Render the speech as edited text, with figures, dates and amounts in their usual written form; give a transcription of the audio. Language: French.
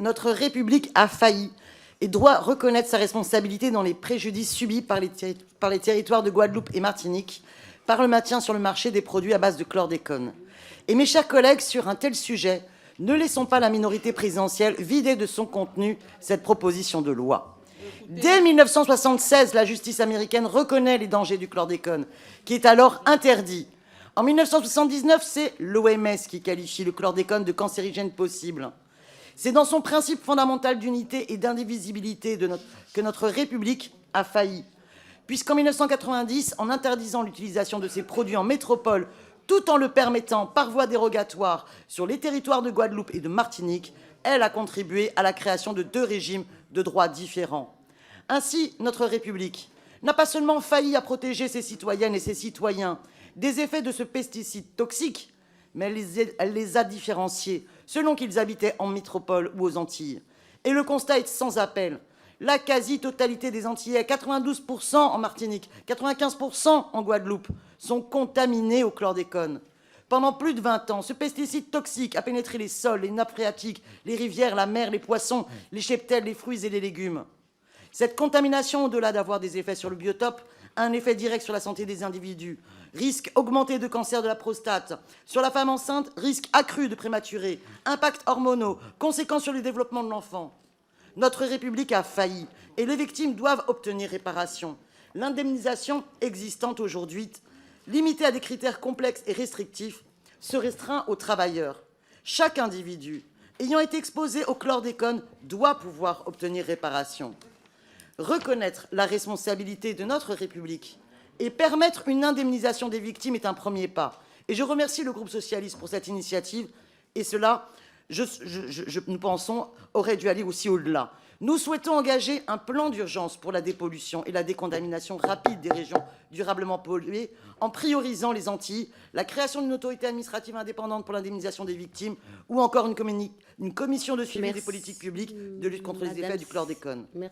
notre République a failli et doit reconnaître sa responsabilité dans les préjudices subis par les territoires de Guadeloupe et Martinique par le maintien sur le marché des produits à base de chlordécone. Et mes chers collègues, sur un tel sujet, ne laissons pas la minorité présidentielle vider de son contenu cette proposition de loi. Dès 1976, la justice américaine reconnaît les dangers du chlordécone, qui est alors interdit. En 1979, c'est l'OMS qui qualifie le chlordécone de cancérigène possible. C'est dans son principe fondamental d'unité et d'indivisibilité que notre République a failli. Puisqu'en 1990, en interdisant l'utilisation de ces produits en métropole, tout en le permettant par voie dérogatoire sur les territoires de Guadeloupe et de Martinique, elle a contribué à la création de deux régimes de droits différents. Ainsi, notre République n'a pas seulement failli à protéger ses citoyennes et ses citoyens des effets de ce pesticide toxique, mais elle les a différenciés selon qu'ils habitaient en métropole ou aux Antilles. Et le constat est sans appel. La quasi-totalité des Antillais, 92% en Martinique, 95% en Guadeloupe, sont contaminés au chlordécone. Pendant plus de 20 ans, ce pesticide toxique a pénétré les sols, les nappes phréatiques, les rivières, la mer, les poissons, les cheptels, les fruits et les légumes. Cette contamination, au-delà d'avoir des effets sur le biotope, a un effet direct sur la santé des individus. Risque augmenté de cancer de la prostate. Sur la femme enceinte, risque accru de prématuré. Impacts hormonaux, conséquences sur le développement de l'enfant. Notre République a failli et les victimes doivent obtenir réparation. L'indemnisation existante aujourd'hui, limitée à des critères complexes et restrictifs, se restreint aux travailleurs. Chaque individu ayant été exposé au chlordécone doit pouvoir obtenir réparation. Reconnaître la responsabilité de notre République et permettre une indemnisation des victimes est un premier pas. Et je remercie le groupe socialiste pour cette initiative. Et cela, nous pensons, aurait dû aller aussi au-delà. Nous souhaitons engager un plan d'urgence pour la dépollution et la décontamination rapide des régions durablement polluées, en priorisant les Antilles, la création d'une autorité administrative indépendante pour l'indemnisation des victimes, ou encore une commission de suivi des politiques publiques de lutte contre les effets du chlordécone. Merci.